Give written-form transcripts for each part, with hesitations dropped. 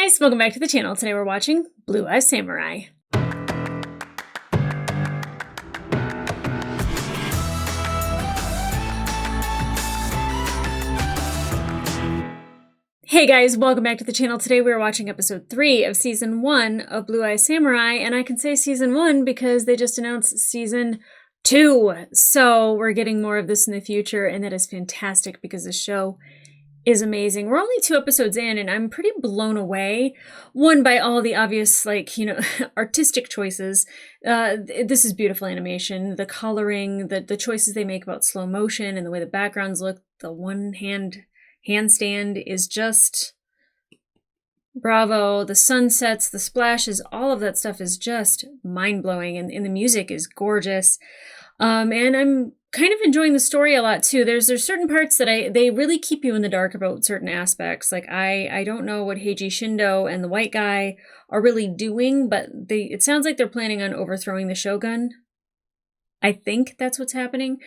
guys, welcome back to the channel. Today we're watching Blue Eye Samurai. Hey guys, welcome back to the channel. Today we're watching episode 3 of season 1 of Blue Eye Samurai, and I can say season 1 because they just announced season 2. So we're getting more of this in the future, and that is fantastic because the show is amazing. We're only 2 episodes in, and I'm pretty blown away. One, by all the obvious, artistic choices. This is beautiful animation. The coloring, the choices they make about slow motion, and the way the backgrounds look. The handstand is just bravo. The sunsets, the splashes, all of that stuff is just mind-blowing, and the music is gorgeous. And I'm kind of enjoying the story a lot too. There's certain parts that they really keep you in the dark about certain aspects. Like I don't know what Heiji Shindo and the white guy are really doing, but it sounds like they're planning on overthrowing the shogun. I think that's what's happening.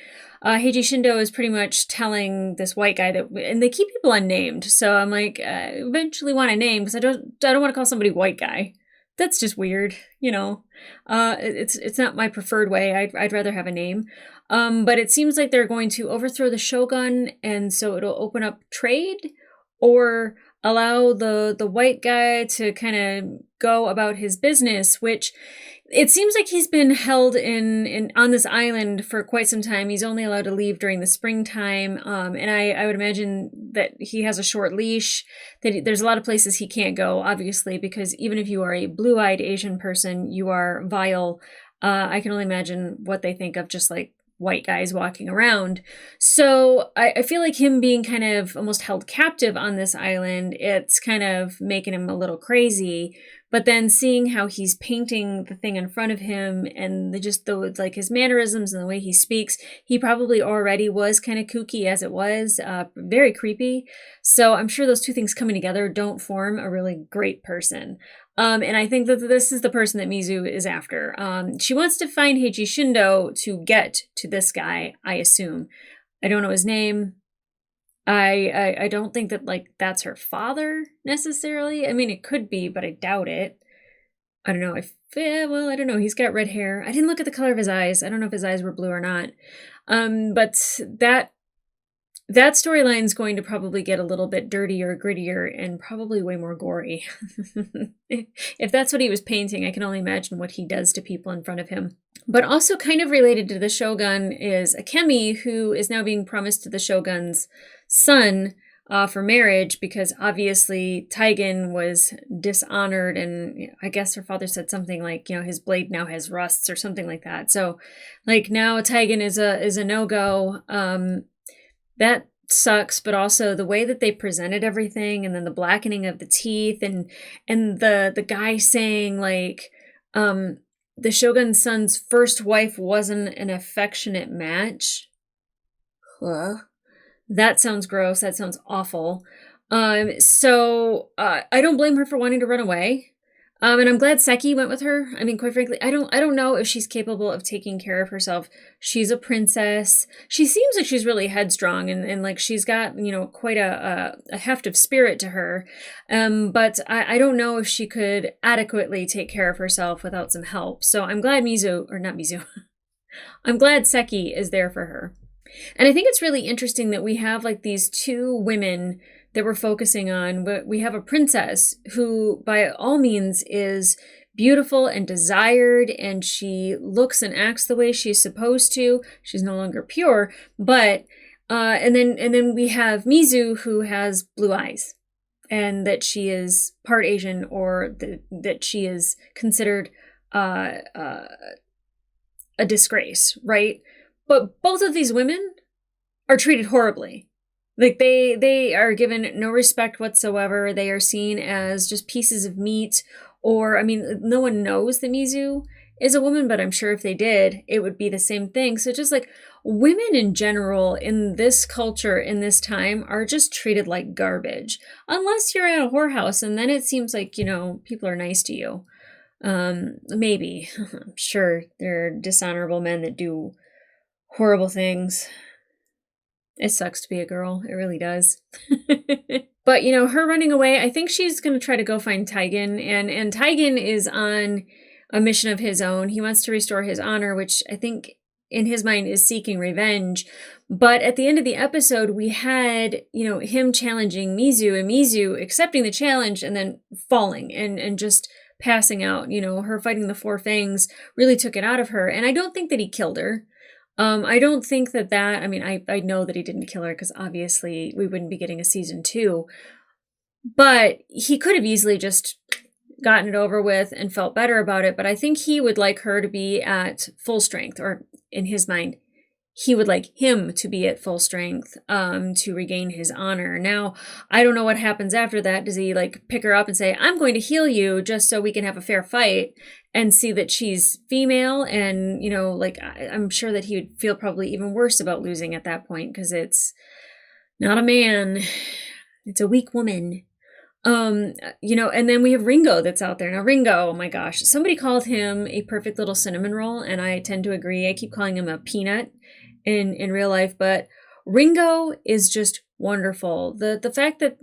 Heiji Shindo is pretty much telling this white guy and they keep people unnamed. So I'm like, I eventually want a name because I don't want to call somebody white guy. That's just weird, It's not my preferred way. I'd rather have a name. But it seems like they're going to overthrow the shogun, and so it'll open up trade or allow the white guy to kind of go about his business, which it seems like he's been held on this island for quite some time. He's only allowed to leave during the springtime. And I would imagine that he has a short leash, that there's a lot of places he can't go, obviously, because even if you are a blue-eyed Asian person, you are vile. I can only imagine what they think of just like white guys walking around. So I feel like him being kind of almost held captive on this island, it's kind of making him a little crazy. But then seeing how he's painting the thing in front of him and his mannerisms and the way he speaks, he probably already was kind of kooky as it was, very creepy. So I'm sure those two things coming together don't form a really great person. And I think that this is the person that Mizu is after. She wants to find Heiji Shindo to get to this guy, I assume. I don't know his name. I don't think that that's her father necessarily. I mean, it could be, but I doubt it. I don't know. I don't know. He's got red hair. I didn't look at the color of his eyes. I don't know if his eyes were blue or not. But that storyline's going to probably get a little bit dirtier, grittier, and probably way more gory. If that's what he was painting, I can only imagine what he does to people in front of him. But also kind of related to the shogun is Akemi, who is now being promised to the shogun's son for marriage, because obviously Taigen was dishonored, and I guess her father said something like, his blade now has rusts or something like that. So now Taigen is a no-go. That sucks, but also the way that they presented everything, and then the blackening of the teeth, and the guy saying the shogun's son's first wife wasn't an affectionate match. Huh. That sounds gross. That sounds awful. So I don't blame her for wanting to run away. And I'm glad Seki went with her. I mean, quite frankly, I don't know if she's capable of taking care of herself. She's a princess. She seems like she's really headstrong, and she's got, quite a heft of spirit to her. But I don't know if she could adequately take care of herself without some help. So I'm glad I'm glad Seki is there for her. And I think it's really interesting that we have these 2 women that we're focusing on. But we have a princess who, by all means, is beautiful and desired, and she looks and acts the way she's supposed to. She's no longer pure, but and then we have Mizu, who has blue eyes, and that she is part Asian, or that she is considered a disgrace, right? But both of these women are treated horribly. They are given no respect whatsoever. They are seen as just pieces of meat. Or, I mean, no one knows that Mizu is a woman, but I'm sure if they did, it would be the same thing. So just women in general in this culture, in this time, are just treated like garbage. Unless you're at a whorehouse, and then it seems like, people are nice to you. Maybe. I'm sure there are dishonorable men that do horrible things. It sucks to be a girl. It really does. But, her running away, I think she's going to try to go find Taigen. And Taigen is on a mission of his own. He wants to restore his honor, which I think in his mind is seeking revenge. But at the end of the episode, we had, him challenging Mizu and Mizu accepting the challenge and then falling and just passing out. Her fighting the Four Fangs really took it out of her. And I don't think that he killed her. I don't think I know that he didn't kill her because obviously we wouldn't be getting a season 2. But he could have easily just gotten it over with and felt better about it. But I think he would like her to be at full strength, or in his mind, he would like him to be at full strength to regain his honor. Now, I don't know what happens after that. Does he pick her up and say, I'm going to heal you just so we can have a fair fight, and see that she's female? And, I'm sure that he would feel probably even worse about losing at that point because it's not a man. It's a weak woman. And then we have Ringo that's out there. Now, Ringo, oh my gosh, somebody called him a perfect little cinnamon roll, and I tend to agree. I keep calling him a peanut in real life, but Ringo is just wonderful. The fact that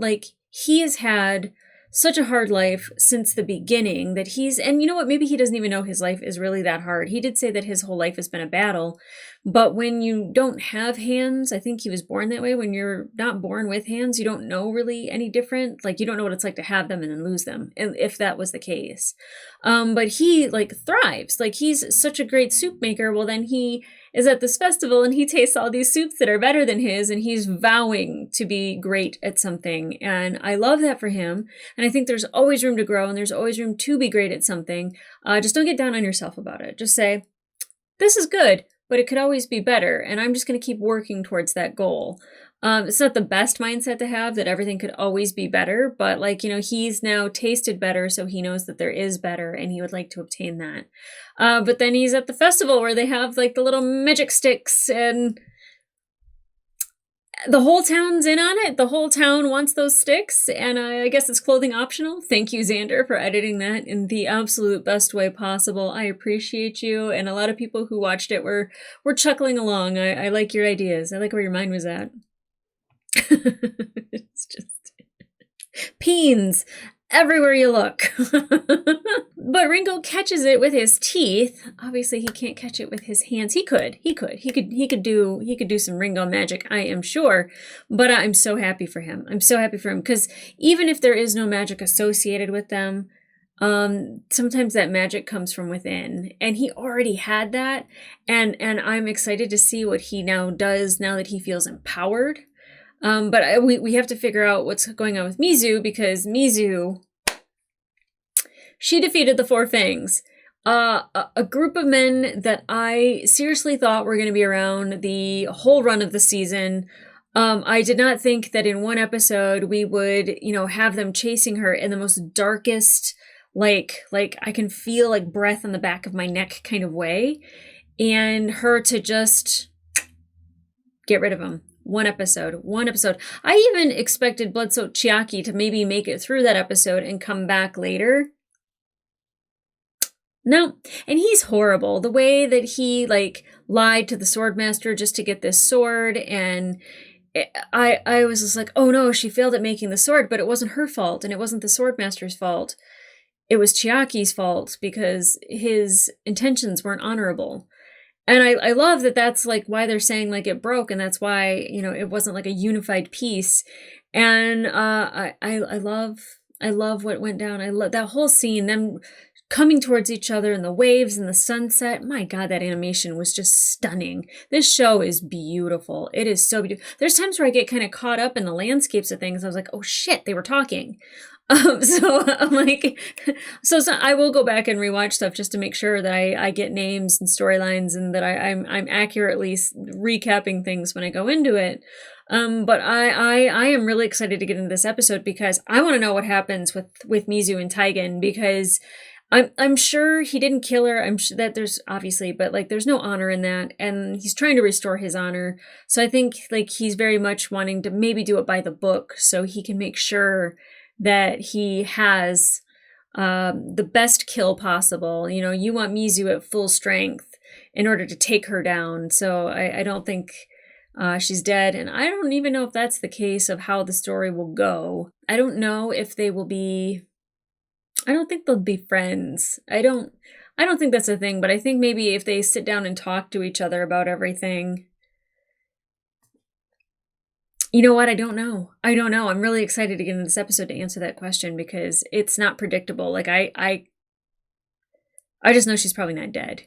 he has had such a hard life since the beginning that and you know what, maybe he doesn't even know his life is really that hard. He did say that his whole life has been a battle, but when you don't have hands, I think he was born that way. When you're not born with hands, you don't know really any different. You don't know what it's like to have them and then lose them, if that was the case. But he thrives. He's such a great soup maker. Well, then he is at this festival and he tastes all these soups that are better than his, and he's vowing to be great at something. And I love that for him. And I think there's always room to grow, and there's always room to be great at something. Just don't get down on yourself about it. Just say, this is good, but it could always be better. And I'm just going to keep working towards that goal. It's not the best mindset to have, that everything could always be better, but he's now tasted better, so he knows that there is better, and he would like to obtain that. But then he's at the festival where they have the little magic sticks, and the whole town's in on it. The whole town wants those sticks, and I guess it's clothing optional. Thank you, Xander, for editing that in the absolute best way possible. I appreciate you, and a lot of people who watched it were chuckling along. I like your ideas. I like where your mind was at. It's just peens everywhere you look. But Ringo catches it with his teeth. Obviously, he can't catch it with his hands. He could do some Ringo magic, I am sure. But I'm so happy for him. I'm so happy for him because even if there is no magic associated with them, sometimes that magic comes from within, and he already had that. And I'm excited to see what he now does now that he feels empowered. But we have to figure out what's going on with Mizu, because Mizu, she defeated the Four Fangs, a group of men that I seriously thought were going to be around the whole run of the season. I did not think that in one episode we would, have them chasing her in the most darkest, like I can feel breath on the back of my neck kind of way, and her to just get rid of them. One episode. I even expected Bloodsoaked Chiaki to maybe make it through that episode and come back later. No. And he's horrible. The way that he lied to the Swordmaster just to get this sword, and I was just like, oh no, she failed at making the sword, but it wasn't her fault, and it wasn't the Swordmaster's fault. It was Chiaki's fault because his intentions weren't honorable. And I love that that's why they're saying it broke, and that's why, it wasn't a unified piece. And I love what went down. I love that whole scene, them coming towards each other and the waves and the sunset. My God, that animation was just stunning. This show is beautiful. It is so beautiful. There's times where I get kind of caught up in the landscapes of things. I was like, oh shit, they were talking. So I'm so I will go back and rewatch stuff just to make sure that I get names and storylines, and that I'm accurately recapping things when I go into it. But I am really excited to get into this episode because I want to know what happens with Mizu and Taigen, because I'm sure he didn't kill her. I'm sure that there's obviously, but there's no honor in that, and he's trying to restore his honor. So I think he's very much wanting to maybe do it by the book so he can make sure that he has the best kill possible. You want Mizu at full strength in order to take her down. So I don't think She's dead, and I don't even know if that's the case of how the story will go. I don't know if they will be... I don't think they'll be friends. I don't think that's a thing, but I think maybe if they sit down and talk to each other about everything... You know what? I don't know. I'm really excited to get into this episode to answer that question because it's not predictable. Like, I just know she's probably not dead.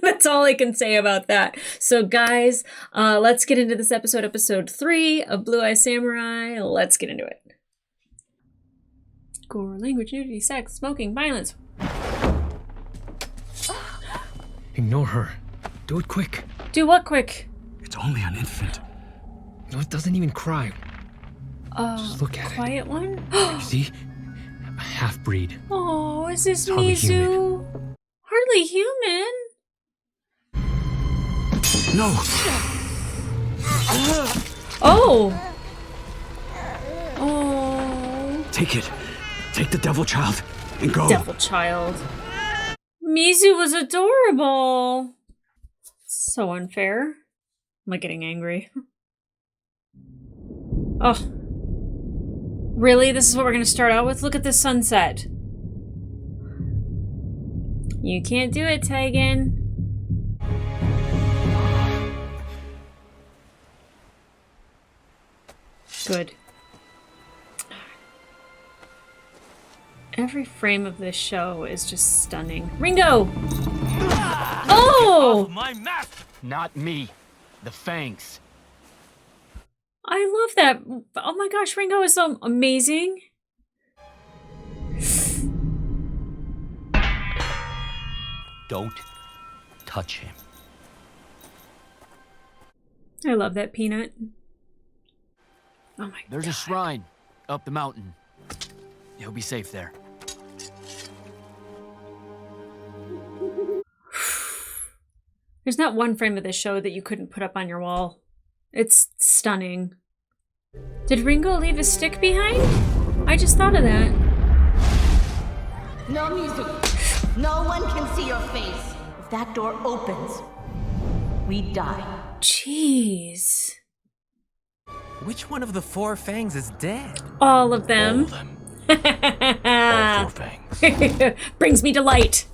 That's all I can say about that. So, guys, let's get into this episode 3 of Blue Eye Samurai. Let's get into it. Gore, language, nudity, sex, smoking, violence. Ignore her. Do it quick. Do what quick? It's only an infant. No, it doesn't even cry. Just look at quiet one? it. See? A half-breed. Oh, is this Hardly Mizu? Hardly human. No! Oh! Oh. Take it. Take the devil child and go. Devil child. Mizu was adorable. So unfair. Am I getting angry? Oh. Really? This is what we're going to start out with? Look at the sunset. You can't do it, Tegan. Good. Every frame of this show is just stunning. Ringo! Oh! My mask! Not me. The fangs. I love that. Oh my gosh, Ringo is so amazing. Don't touch him. I love that peanut. Oh my god. There's a shrine up the mountain. He'll be safe there. There's not one frame of this show that you couldn't put up on your wall. It's stunning. Did Ringo leave his stick behind? I just thought of that. No music. No one can see your face. If that door opens, we die. Jeez. Which one of the 4 fangs is dead? All of them. All of them. All 4 fangs. Brings me delight.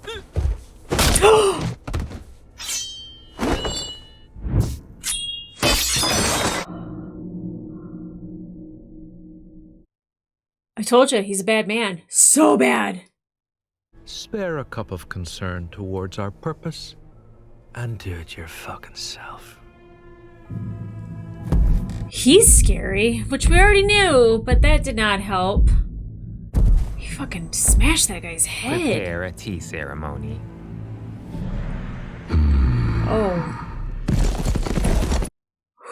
I told you, he's a bad man. So bad. Spare a cup of concern towards our purpose and do it your fucking self. He's scary, which we already knew, but that did not help. He fucking smashed that guy's head. Prepare a tea ceremony. Oh.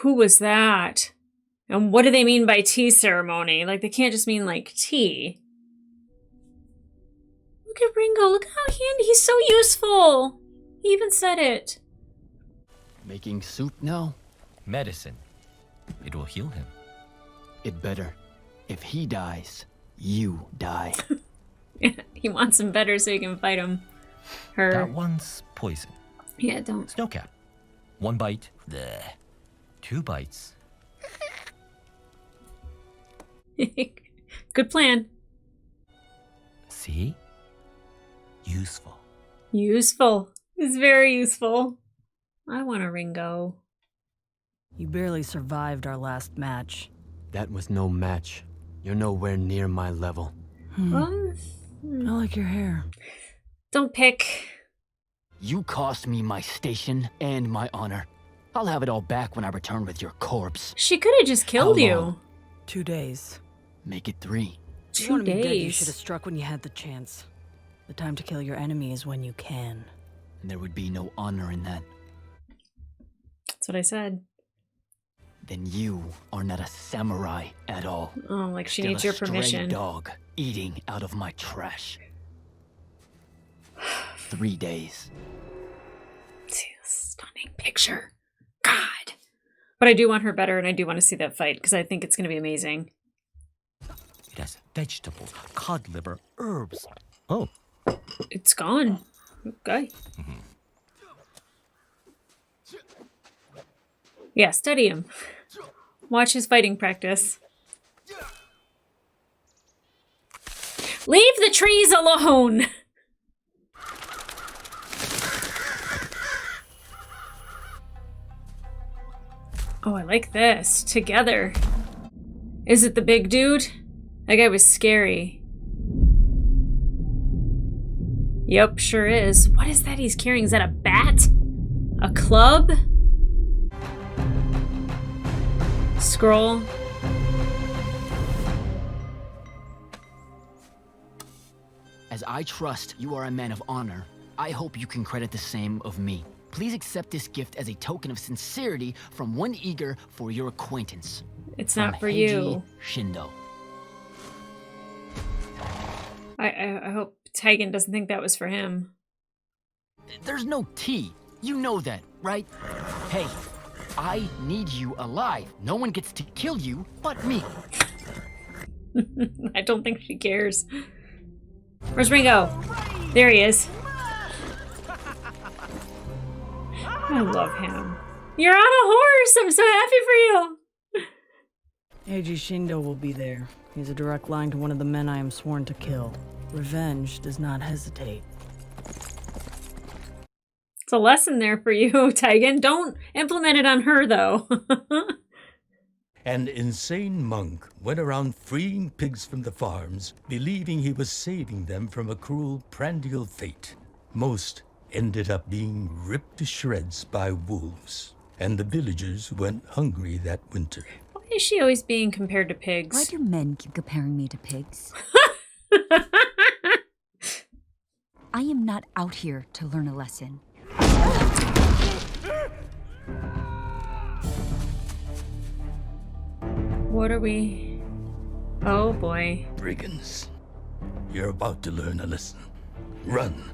Who was that? And what do they mean by tea ceremony? Like, they can't just mean, like, tea. Look at Ringo. Look how handy. He's so useful. He even said it. Making soup now? Medicine. It will heal him. It better. If he dies, you die. He wants him better so he can fight him. Her. That one's poison. Yeah, don't. Snowcap. 1 bite. Bleh. 2 bites. Good plan. See? Useful. Useful. It's very useful. I want a Ringo. You barely survived our last match. That was no match. You're nowhere near my level. I like your hair. Don't pick. You cost me my station and my honor. I'll have it all back when I return with your corpse. She could have just killed How you. long? 2 days. Make it 3. If you 2 want to be dead, you days. should have struck when you had the chance. The time to kill your enemy is when you can. And there would be no honor in that. That's what I said. Then you are not a samurai at all. Oh, like she Still needs a your stray permission. dog eating out of my trash. 3 days. Stunning picture. God. But I do want her better, and I do want to see that fight, because I think it's going to be amazing. It has vegetables, cod liver, herbs. Oh. It's gone. Okay. Yeah, study him. Watch his fighting practice. Leave the trees alone! Oh, I like this. Together. Is it the big dude? That guy was scary. Yep, sure is. What is that he's carrying? Is that a bat? A club? Scroll. As I trust you are a man of honor, I hope you can credit the same of me. Please accept this gift as a token of sincerity from one eager for your acquaintance. It's not From for Heiji you. Shindo. I hope Taigen doesn't think that was for him. There's no T. You know that, right? Hey, I need you alive. No one gets to kill you but me. I don't think she cares. Where's Ringo? There he is. I love him. You're on a horse! I'm so happy for you! Eiji Shindo will be there. He's a direct line to one of the men I am sworn to kill. Revenge does not hesitate. It's a lesson there for you, Taigen. Don't implement it on her, though. An insane monk went around freeing pigs from the farms, believing he was saving them from a cruel prandial fate. Most ended up being ripped to shreds by wolves, and the villagers went hungry that winter. Why is she always being compared to pigs? Why do men keep comparing me to pigs? I am not out here to learn a lesson. What are we... Oh boy. Brigands, you're about to learn a lesson. Run.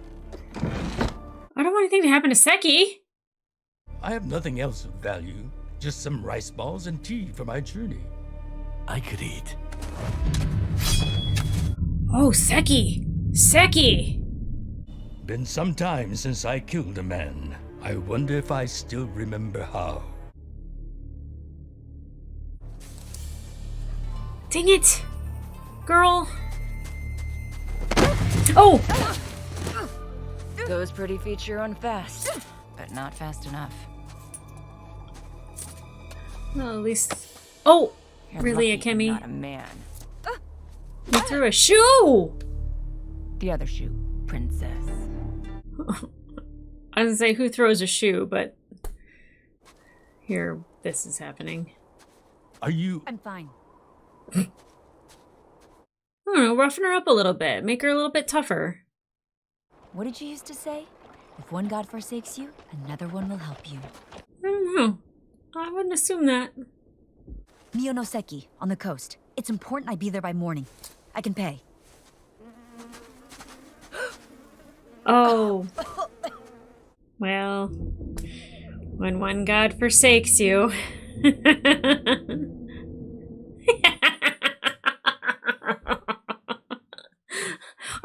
I don't want anything to happen to Seki. I have nothing else of value, just some rice balls and tea for my journey. I could eat. Oh, Seki! Seki! Been some time since I killed a man. I wonder if I still remember how. Dang it! Girl! Oh! Those pretty feet sure run fast, but not fast enough. Well, at least... Oh! You're Really, lucky I'm Akemi? not a man. You threw a shoe! The other shoe, princess. I was gonna say, who throws a shoe, but... Here, this is happening. Are you... I'm fine. I don't know, roughen her up a little bit. Make her a little bit tougher. What did you used to say? If one god forsakes you, another one will help you. I don't know. I wouldn't assume that. Miyonoseki, on the coast. It's important I be there by morning. I can pay. Oh. Well, when one god forsakes you.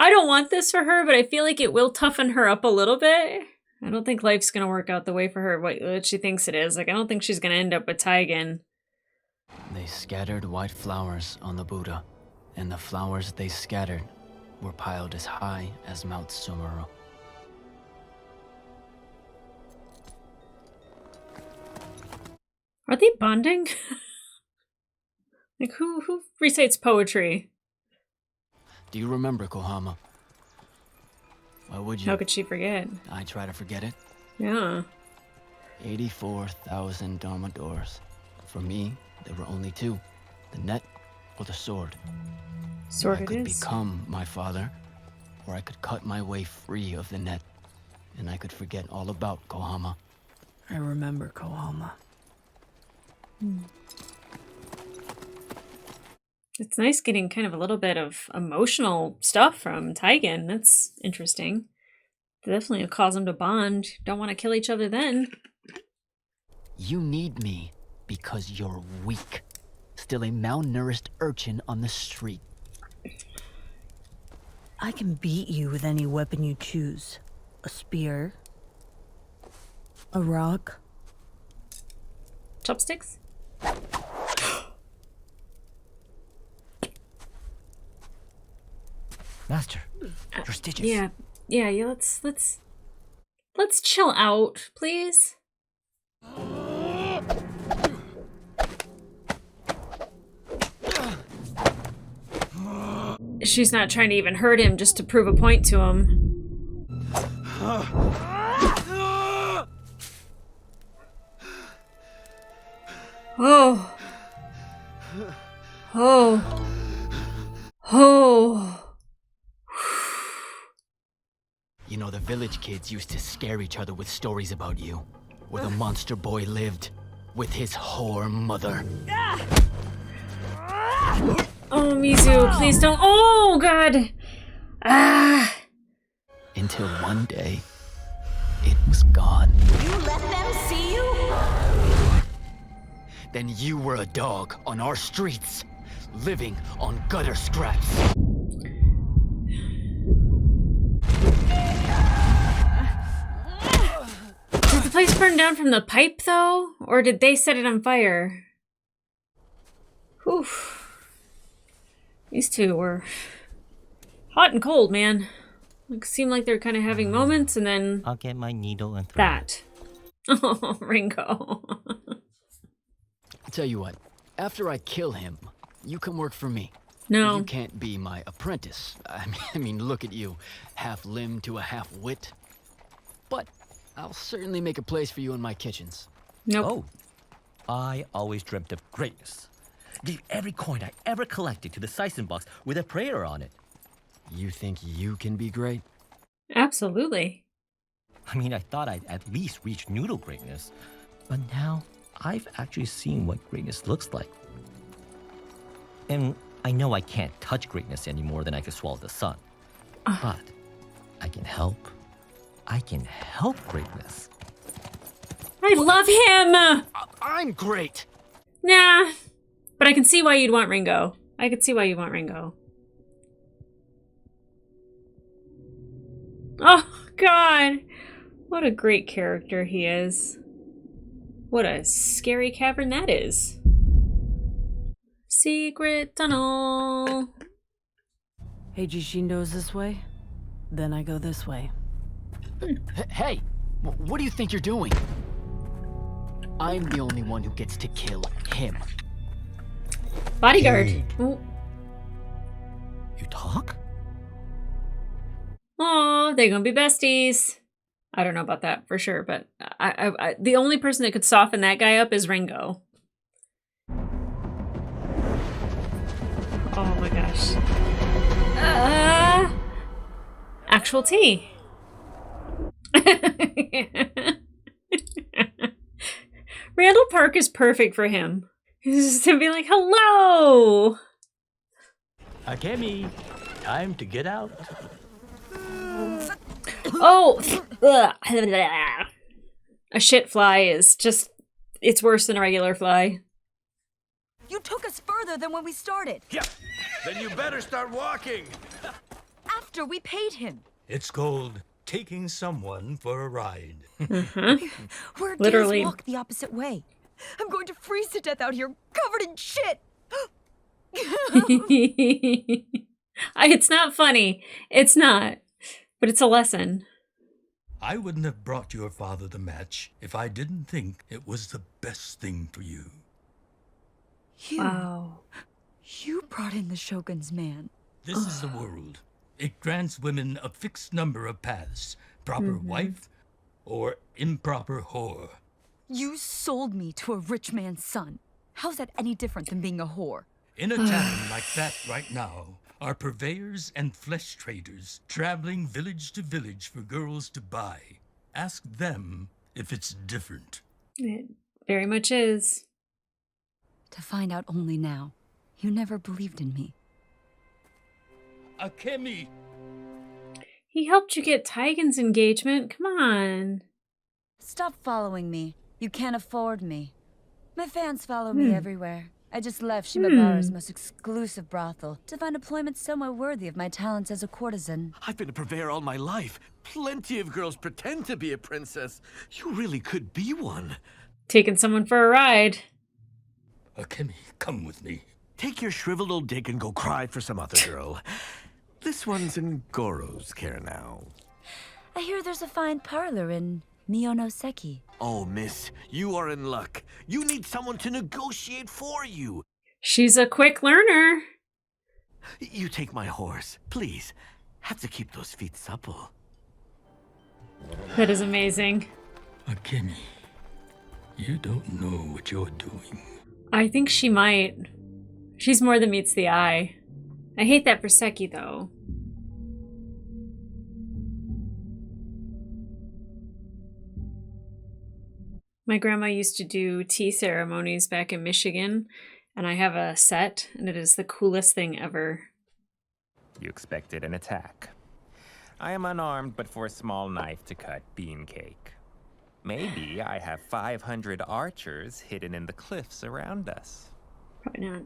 I don't want this for her, but I feel like it will toughen her up a little bit. I don't think life's gonna work out the way for her what she thinks it is. Like, I don't think she's gonna end up with Taigen. They scattered white flowers on the Buddha, and the flowers they scattered were piled as high as Mount Sumeru. Are they bonding? Like, who recites poetry? Do you remember Kohama? Why would you? How could she forget? I try to forget it. Yeah. 84,000 Dharma doors. For me, there were only two. The net or the sword. Sword I it could is. become my father, or I could cut my way free of the net, and I could forget all about Kohama. I remember Kohama. It's nice getting kind of a little bit of emotional stuff from Taigen. That's interesting. Definitely cause them to bond. Don't want to kill each other then. You need me because you're weak. Still a malnourished urchin on the street. I can beat you with any weapon you choose. A spear. A rock. Chopsticks? Master, your stitches. Yeah, let's chill out, please. She's not trying to even hurt him just to prove a point to him. Oh. Oh. Oh. You know, the village kids used to scare each other with stories about you. Where the monster boy lived. With his whore mother. Oh, Mizu, please don't. Oh, God. Ah. Until one day, it was gone. You let them see you? Then you were a dog on our streets, living on gutter scraps. Did the place burn down from the pipe, though? Or did they set it on fire? Whew. These two were hot and cold, man. Like, seemed like they're kind of having moments, and then I'll get my needle and thread. that. Oh, Ringo. I'll tell you what, after I kill him, you can work for me. No. You can't be my apprentice. I mean, look at you. Half limb to a half wit. But I'll certainly make a place for you in my kitchens. Nope. Oh, I always dreamt of greatness. Gave every coin I ever collected to the Sison box with a prayer on it. You think you can be great? Absolutely. I mean, I thought I'd at least reach noodle greatness. But now, I've actually seen what greatness looks like. And I know I can't touch greatness any more than I can swallow the sun. But I can help. I can help greatness. I love him! I'm great! Nah. But I can see why you'd want Ringo. I could see why you want Ringo. Oh, God. What a great character he is. What a scary cavern that is. Secret tunnel. Eiji Shindo's this way? Then I go this way. Hey! What do you think you're doing? I'm the only one who gets to kill him. Bodyguard. Hey. Oh. You talk? Aw, they're gonna be besties. I don't know about that for sure, but I the only person that could soften that guy up is Ringo. Oh my gosh. Actual tea. Randall Park is perfect for him. He's just gonna be like, hello! Akemi, time to get out. Oh! A shit fly is just, it's worse than a regular fly. You took us further than when we started. Yeah, then you better start walking. After we paid him. It's called taking someone for a ride. We're Literally. days walk the opposite way. I'm going to freeze to death out here, covered in shit. It's not funny. It's not. But it's a lesson. I wouldn't have brought your father the match if I didn't think it was the best thing for you. Wow. You brought in the Shogun's man. This is the world. It grants women a fixed number of paths. Proper wife or improper whore. You sold me to a rich man's son. How's that any different than being a whore? In a tavern like that right now are purveyors and flesh traders traveling village to village for girls to buy. Ask them if it's different. It very much is. To find out only now. You never believed in me. Akemi! He helped you get Taigen's engagement. Come on. Stop following me. You can't afford me. My fans follow me everywhere. I just left Shimabara's most exclusive brothel to find employment somewhere worthy of my talents as a courtesan. I've been a purveyor all my life. Plenty of girls pretend to be a princess. You really could be one. Taking someone for a ride. Akemi, come with me. Take your shriveled old dick and go cry for some other girl. This one's in Goro's care now. I hear there's a fine parlor in Mionoseki. Oh, miss, you are in luck. You need someone to negotiate for you. She's a quick learner. You take my horse, please. Have to keep those feet supple. That is amazing. Akemi, you don't know what you're doing. I think she might. She's more than meets the eye. I hate that for Seki, though. My grandma used to do tea ceremonies back in Michigan, and I have a set, and it is the coolest thing ever. You expected an attack. I am unarmed, but for a small knife to cut bean cake. Maybe I have 500 archers hidden in the cliffs around us. Probably not.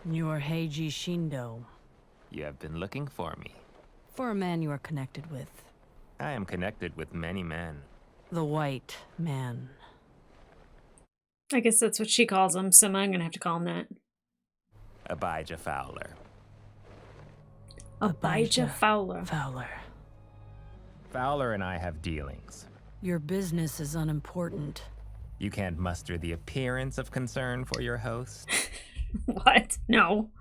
You are Heiji Shindo. You have been looking for me. For a man you are connected with. I am connected with many men. The White Man. I guess that's what she calls him, so I'm gonna have to call him that. Abijah Fowler. Abijah Fowler. Fowler and I have dealings. Your business is unimportant. You can't muster the appearance of concern for your host? What? No.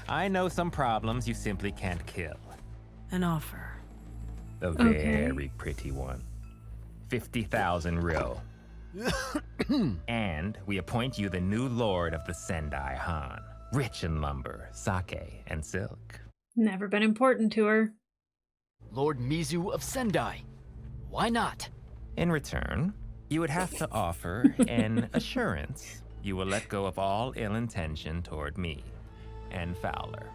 I know some problems you simply can't kill. An offer. A very pretty one. 50,000 ryo. And we appoint you the new lord of the Sendai Han. Rich in lumber, sake, and silk. Never been important to her. Lord Mizu of Sendai. Why not? In return, you would have to offer an assurance you will let go of all ill intention toward me and Fowler.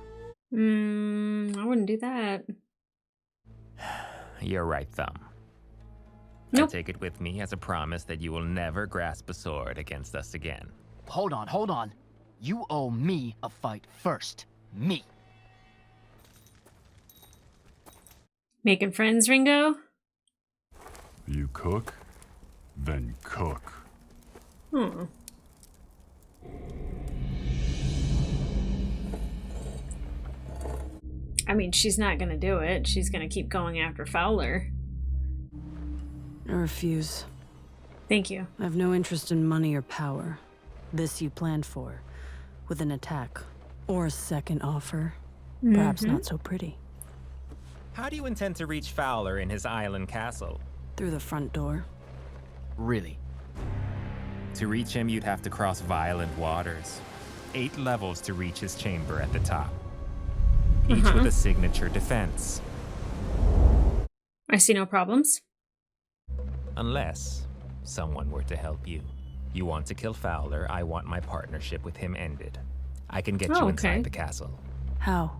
I wouldn't do that. You're right, Thumb. Nope. I take it with me as a promise that you will never grasp a sword against us again. Hold on. You owe me a fight first. Me. Making friends, Ringo? You cook? Then cook. I mean, she's not gonna do it. She's gonna keep going after Fowler. I refuse. Thank you. I have no interest in money or power. This you planned for. With an attack. Or a second offer. Perhaps not so pretty. How do you intend to reach Fowler in his island castle? Through the front door. Really? To reach him, you'd have to cross violent waters. 8 levels to reach his chamber at the top. Each with a signature defense. I see no problems. Unless someone were to help you. You want to kill Fowler, I want my partnership with him ended. I can get you inside the castle. How?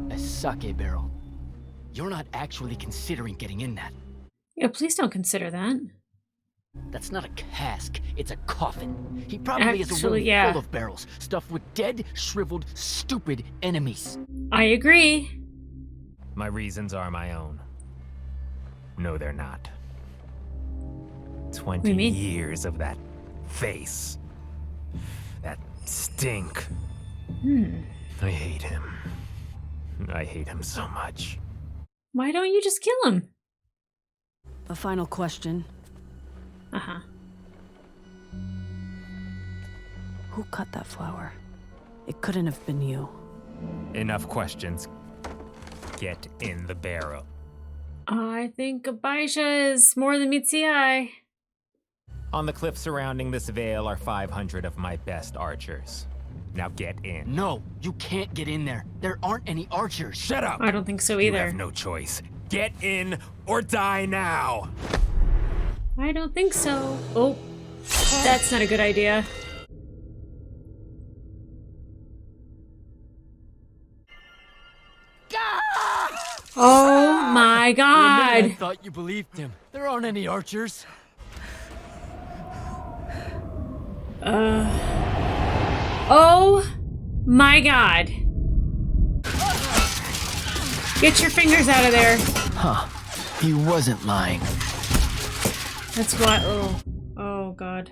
A sake barrel. You're not actually considering getting in that. Yeah, please don't consider that. That's not a cask, it's a coffin. He probably has a room full of barrels, stuffed with dead, shriveled, stupid enemies. I agree. My reasons are my own. No, they're not. 20 years of that face. That stink. I hate him. I hate him so much. Why don't you just kill him? A final question. Who cut that flower? It couldn't have been you. Enough questions. Get in the barrel. I think Abijah is more than meets the eye. On the cliff surrounding this vale are 500 of my best archers. Now get in. No, you can't get in there. There aren't any archers. Shut up! I don't think so either. You have no choice. Get in or die now! I don't think so. Oh, that's not a good idea. Oh my god! I thought you believed him. There aren't any archers. Oh my god. Get your fingers out of there. Huh. He wasn't lying. That's why. Oh. Oh, God.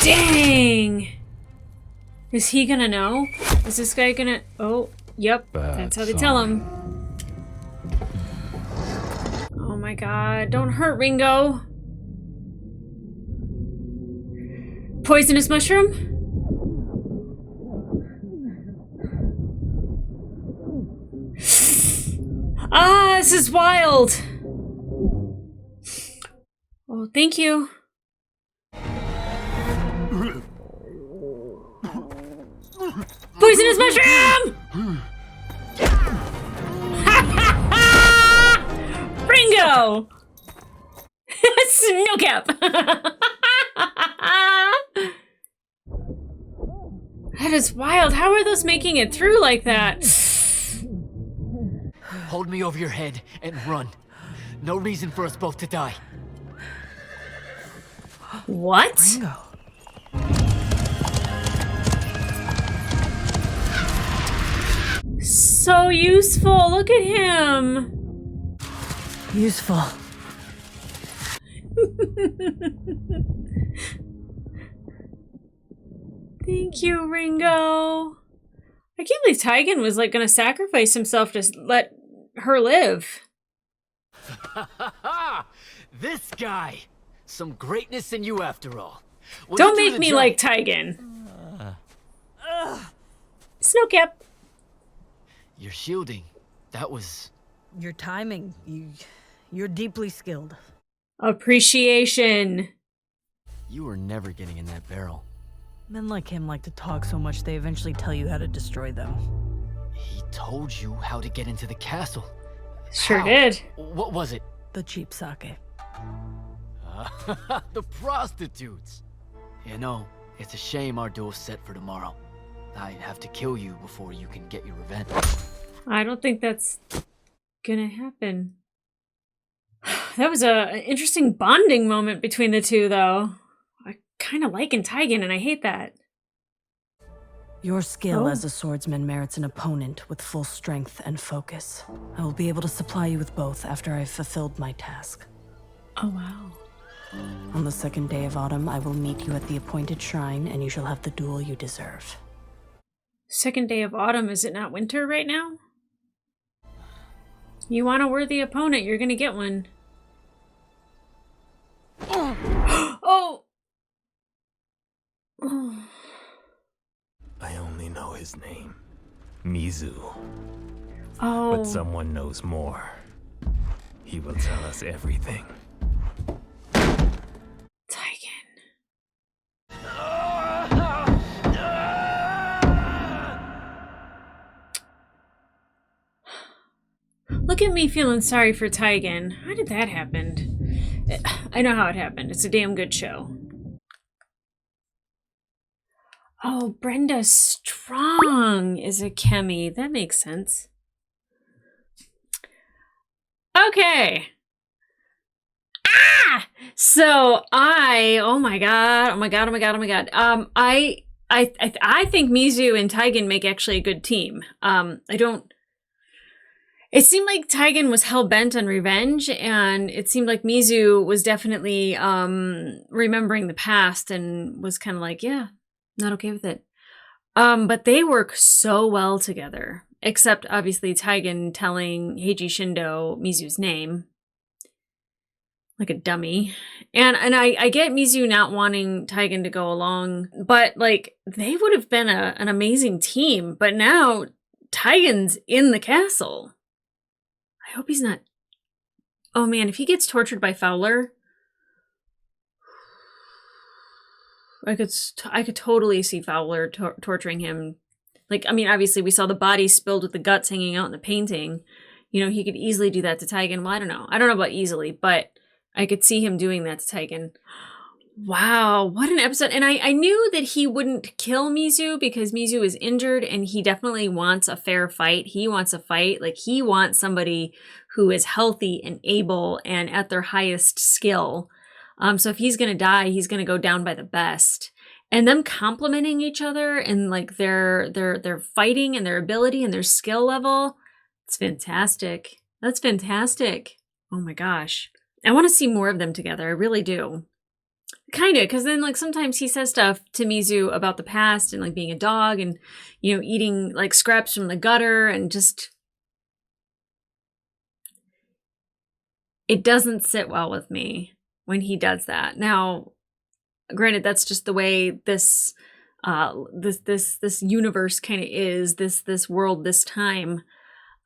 Dang! Is he gonna know? Is this guy gonna... Oh, yep. That's how they tell him. Oh my God. Don't hurt Ringo. Poisonous mushroom? Ah, this is wild. Oh, thank you. Poisonous mushroom! Ringo! Snow cap! That is wild. How are those making it through like that? Hold me over your head and run. No reason for us both to die. What? Ringo. So useful. Look at him. Useful. Thank you, Ringo. I can't believe Tygan was like gonna sacrifice himself to let her live. This guy! Some greatness in you after all. Don't make me like Tygan. Snowcap. Your shielding, that was... Your timing, you're deeply skilled. Appreciation. You were never getting in that barrel. Men like him like to talk so much they eventually tell you how to destroy them. He told you how to get into the castle. Sure How? did. What was it? The cheap sake. The prostitutes. You know, it's a shame our duel's set for tomorrow. I'd have to kill you before you can get your revenge. I don't think that's gonna happen. That was an interesting bonding moment between the two, though. I kind of liking Tygan, and I hate that. Your skill as a swordsman merits an opponent with full strength and focus. I will be able to supply you with both after I've fulfilled my task. Oh, wow. On the second day of autumn, I will meet you at the appointed shrine, and you shall have the duel you deserve. Second day of autumn, is it not winter right now? You want a worthy opponent, you're gonna get one. Oh! Oh. I only know his name. Mizu. Oh. But someone knows more. He will tell us everything. Tygan. Look at me feeling sorry for Tygan. How did that happen? I know how it happened. It's a damn good show. Oh, Brenda Strong is a Chemi. That makes sense. Okay. Ah! So oh my god. I think Mizu and Tygan make actually a good team. It seemed like Tygan was hell-bent on revenge, and it seemed like Mizu was definitely remembering the past and was kind of like, yeah, not okay with it. But they work so well together, except obviously Tygan telling Heiji Shindo Mizu's name. Like a dummy. And I get Mizu not wanting Tygan to go along, but like they would have been an amazing team. But now Tygan's in the castle. I hope he's not... Oh man, if he gets tortured by Fowler, I could totally see Fowler torturing him. Like, I mean, obviously we saw the body spilled with the guts hanging out in the painting. You know, he could easily do that to Tygan. Well, I don't know. I don't know about easily, but I could see him doing that to Tygan. Wow, what an episode. And I knew that he wouldn't kill Mizu because Mizu is injured and he definitely wants a fair fight. He wants a fight. Like, he wants somebody who is healthy and able and at their highest skill. So if he's going to die, he's going to go down by the best. And them complimenting each other and like their fighting and their ability and their skill level, it's fantastic. That's fantastic. Oh my gosh. I want to see more of them together. I really do. Kind of, because then like sometimes he says stuff to Mizu about the past and like being a dog and, you know, eating like scraps from the gutter and just... It doesn't sit well with me when he does that. Now, granted, that's just the way this this universe kind of is, this world, this time.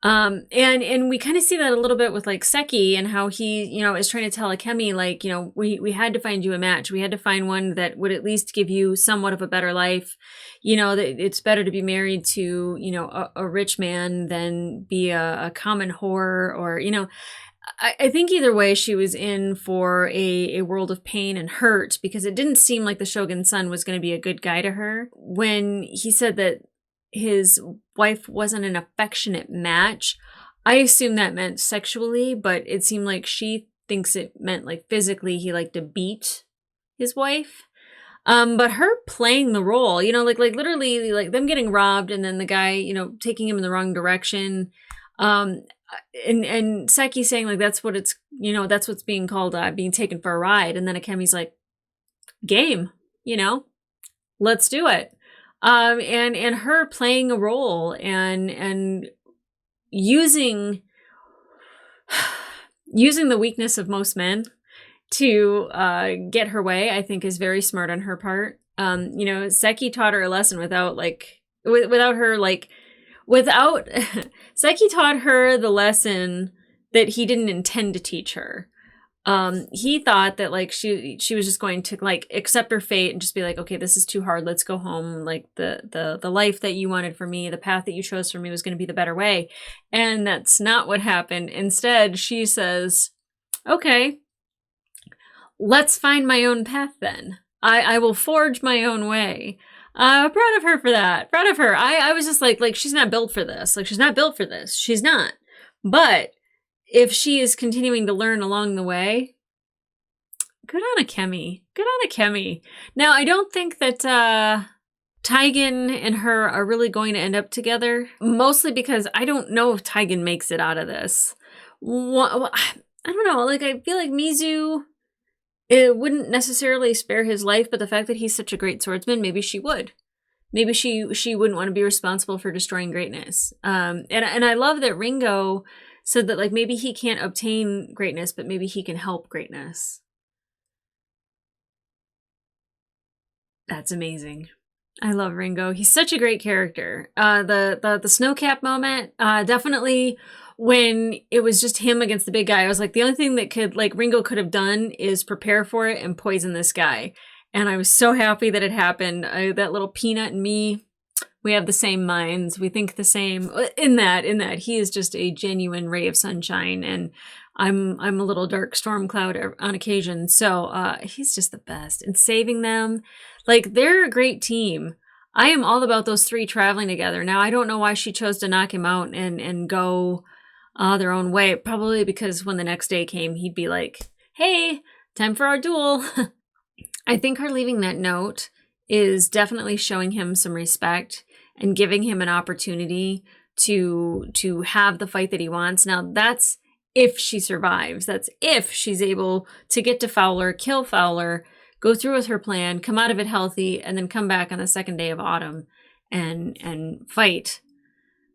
And we kind of see that a little bit with like Seki and how he, you know, is trying to tell Akemi, like, you know, we had to find you a match. We had to find one that would at least give you somewhat of a better life. You know, that it's better to be married to, you know, a rich man than be a common whore, or, you know, I think either way she was in for a world of pain and hurt, because it didn't seem like the Shogun's son was going to be a good guy to her. When he said that his wife wasn't an affectionate match, I assume that meant sexually, but it seemed like she thinks it meant like physically he liked to beat his wife. But her playing the role, you know, like literally like them getting robbed and then the guy, you know, taking him in the wrong direction. And Seki saying like that's what it's, you know, that's what's being called being taken for a ride, and then Akemi's like, game, you know, let's do it. And her playing a role and using the weakness of most men to get her way, I think is very smart on her part. You know, Seki taught her a lesson without Seki taught her the lesson that he didn't intend to teach her. He thought that like she was just going to like accept her fate and just be like, okay, this is too hard, let's go home. Like the life that you wanted for me, the path that you chose for me was going to be the better way. And that's not what happened. Instead, she says, okay, let's find my own path then. I will forge my own way. Proud of her for that. Proud of her. I was just like she's not built for this. Like she's not built for this. She's not. But if she is continuing to learn along the way, good on Akemi. Good on Akemi. Now, I don't think that Taigen and her are really going to end up together. Mostly because I don't know if Taigen makes it out of this. I don't know. Like, I feel like Mizu... It wouldn't necessarily spare his life, but the fact that he's such a great swordsman, maybe she would. Maybe she wouldn't want to be responsible for destroying greatness. And I love that Ringo said that like maybe he can't obtain greatness, but maybe he can help greatness. That's amazing. I love Ringo. He's such a great character. The snowcap moment, definitely. When it was just him against the big guy, I was like, the only thing that Ringo could have done is prepare for it and poison this guy. And I was so happy that it happened. That little peanut and me, we have the same minds. We think the same in that he is just a genuine ray of sunshine. And I'm a little dark storm cloud on occasion. So he's just the best. And saving them, like they're a great team. I am all about those three traveling together. Now, I don't know why she chose to knock him out and go their own way. Probably because when the next day came, he'd be like, hey, time for our duel. I think her leaving that note is definitely showing him some respect and giving him an opportunity to have the fight that he wants. Now, that's if she survives. That's if she's able to get to Fowler, kill Fowler, go through with her plan, come out of it healthy, and then come back on the second day of autumn and fight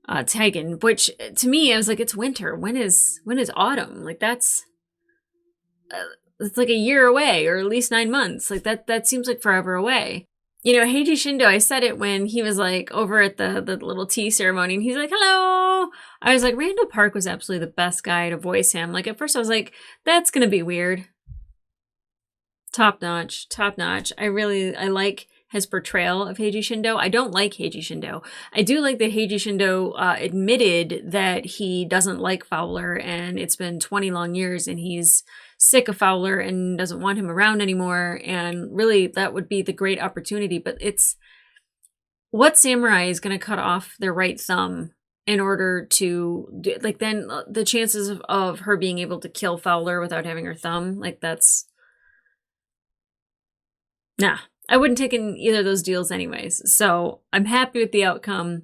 Taigen, which to me, I was like, it's winter. When is autumn? Like that's it's like a year away, or at least 9 months. Like that seems like forever away. You know, Heiji Shindo, I said it when he was like over at the little tea ceremony and he's like, hello. I was like, Randall Park was absolutely the best guy to voice him. Like at first I was like, that's gonna be weird. Top notch. I like his portrayal of Heiji Shindo. I don't like Heiji Shindo. I do like that Heiji Shindo admitted that he doesn't like Fowler, and it's been 20 long years, and he's sick of Fowler and doesn't want him around anymore. And really, that would be the great opportunity. But it's what samurai is going to cut off their right thumb in order to like then the chances of her being able to kill Fowler without having her thumb, like that's nah. I wouldn't take in either of those deals anyways. So I'm happy with the outcome.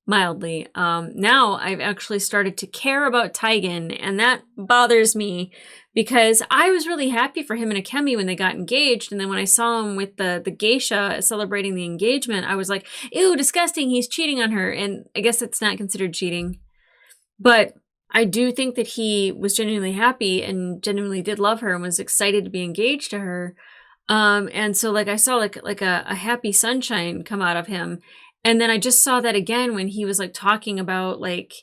mildly. Now I've actually started to care about Taigen, and that bothers me because I was really happy for him and Akemi when they got engaged, and then when I saw him with the geisha celebrating the engagement, I was like, ew, disgusting, he's cheating on her, and I guess it's not considered cheating. But I do think that he was genuinely happy and genuinely did love her and was excited to be engaged to her. And so like I saw like a happy sunshine come out of him. And then I just saw that again when he was like talking about like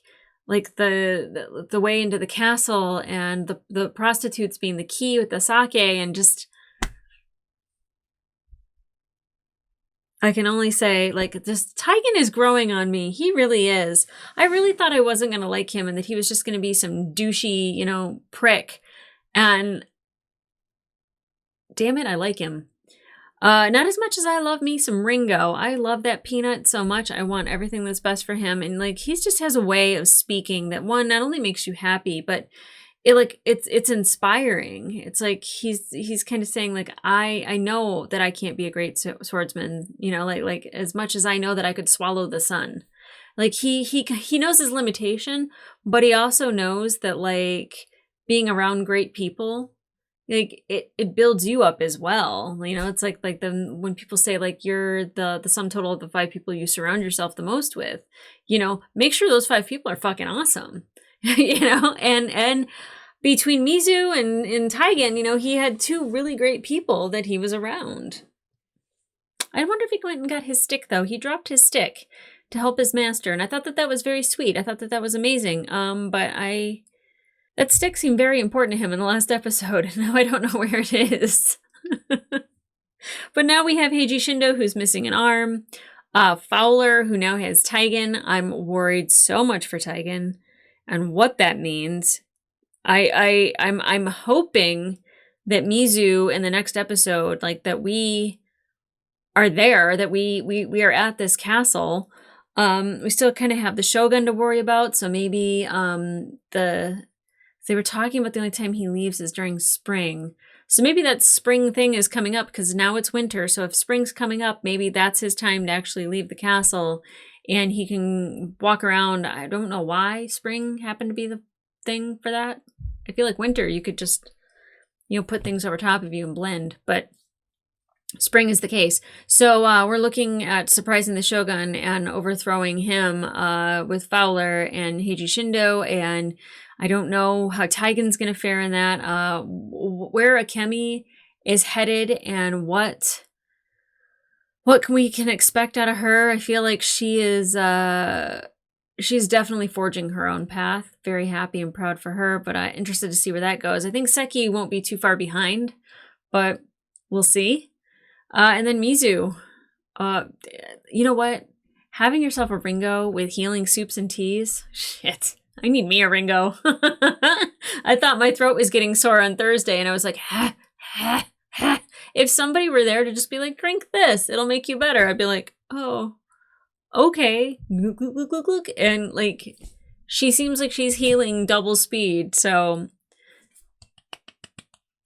the way into the castle and the prostitutes being the key with the sake, and just I can only say, like, this Taigen is growing on me. He really is. I really thought I wasn't going to like him and that he was just going to be some douchey, you know, prick. And damn it, I like him. Not as much as I love me some Ringo. I love that peanut so much. I want everything that's best for him. And like, he just has a way of speaking that, one, not only makes you happy, but it's inspiring. It's like he's kind of saying like, I know that I can't be a great swordsman, you know, like as much as I know that I could swallow the sun. Like he knows his limitation, but he also knows that like being around great people, like it builds you up as well. You know, it's like when people say like you're the sum total of the 5 people you surround yourself the most with, you know, make sure those 5 people are fucking awesome. You know, and between Mizu and Taigen, you know, he had 2 really great people that he was around. I wonder if he went and got his stick, though. He dropped his stick to help his master, and I thought that was very sweet. I thought that was amazing. But that stick seemed very important to him in the last episode, and now I don't know where it is. But now we have Heiji Shindo, who's missing an arm. Fowler, who now has Taigen. I'm worried so much for Taigen and what that means. I'm hoping that Mizu in the next episode, like that we are there, that we are at this castle. We still kind of have the Shogun to worry about, so maybe they were talking about the only time he leaves is during spring. So maybe that spring thing is coming up because now it's winter. So if spring's coming up, maybe that's his time to actually leave the castle and he can walk around. I don't know why spring happened to be the thing for that. I feel like winter, you could just, you know, put things over top of you and blend, but spring is the case. So we're looking at surprising the Shogun and overthrowing him with Fowler and Heiji Shindo, and I don't know how Taigen's going to fare in that, where Akemi is headed and what we can expect out of her. I feel like she is she's definitely forging her own path. Very happy and proud for her, but interested to see where that goes. I think Seki won't be too far behind, but we'll see. And then Mizu. You know what? Having yourself a Ringo with healing soups and teas, shit. I need me a Ringo. I thought my throat was getting sore on Thursday, and I was like, ha, ha, ha. If somebody were there to just be like, drink this, it'll make you better, I'd be like, oh, okay. And like, she seems like she's healing double speed, so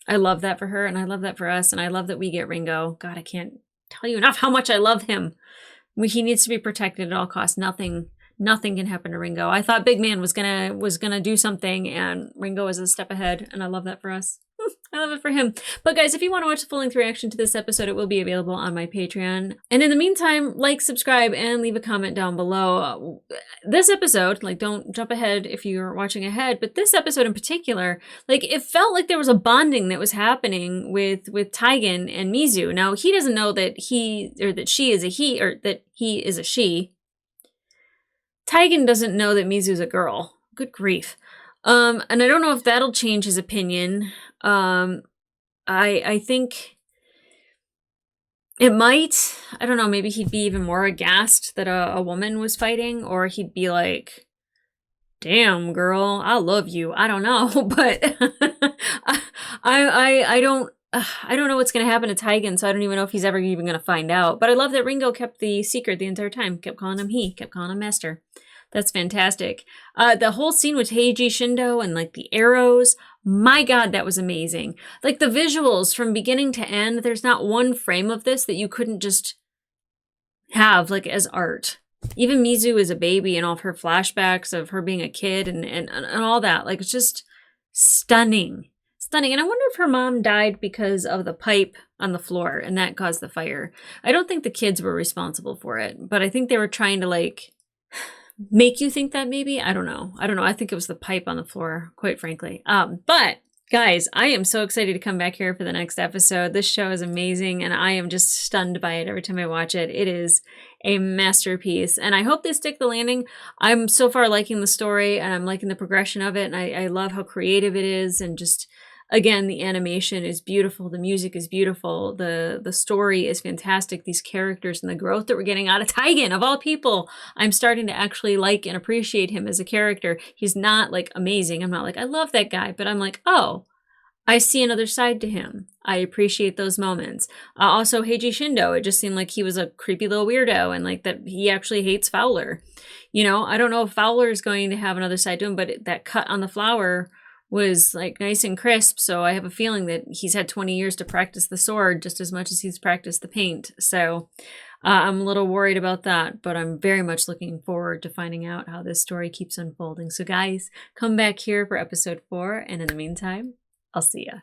I love that for her, and I love that for us, and I love that we get Ringo. God, I can't tell you enough how much I love him. He needs to be protected at all costs. Nothing can happen to Ringo. I thought Big Man was gonna do something, and Ringo is a step ahead, and I love that for us. I love it for him. But guys, if you want to watch the full-length reaction to this episode, it will be available on my Patreon. And in the meantime, like, subscribe, and leave a comment down below. This episode, like, don't jump ahead if you're watching ahead, but this episode in particular, like, it felt like there was a bonding that was happening with Taigen and Mizu. Now, he doesn't know that that she is a he, or that he is a she. Taigen doesn't know that Mizu's a girl. Good grief. And I don't know if that'll change his opinion. I think it might. I don't know, maybe he'd be even more aghast that a woman was fighting, or he'd be like, damn, girl, I love you. I don't know, but I don't know what's going to happen to Taigen, so I don't even know if he's ever even going to find out. But I love that Ringo kept the secret the entire time. Kept calling him he. Kept calling him master. That's fantastic. The whole scene with Heiji Shindo and like the arrows. My God, that was amazing. Like the visuals from beginning to end. There's not one frame of this that you couldn't just have like as art. even Mizu as a baby and all of her flashbacks of her being a kid and all that. Like, it's just stunning. Stunning. And I wonder if her mom died because of the pipe on the floor and that caused the fire. I don't think the kids were responsible for it, but I think they were trying to like make you think that maybe. I don't know. I think it was the pipe on the floor, quite frankly. But guys, I am so excited to come back here for the next episode. This show is amazing, and I am just stunned by it every time I watch it. It is a masterpiece, and I hope they stick the landing. I'm so far liking the story, and I'm liking the progression of it, and I love how creative it is, and just, again, the animation is beautiful, the music is beautiful, the story is fantastic, these characters and the growth that we're getting out of Taigen, of all people. I'm starting to actually like and appreciate him as a character. He's not like amazing. I'm not like, I love that guy, but I'm like, oh, I see another side to him. I appreciate those moments. Also, Heiji Shindo, it just seemed like he was a creepy little weirdo and like that he actually hates Fowler. You know, I don't know if Fowler is going to have another side to him, but that cut on the flower was like nice and crisp. So I have a feeling that he's had 20 years to practice the sword just as much as he's practiced the paint. So I'm a little worried about that, but I'm very much looking forward to finding out how this story keeps unfolding. So guys, come back here for episode 4. And in the meantime, I'll see ya.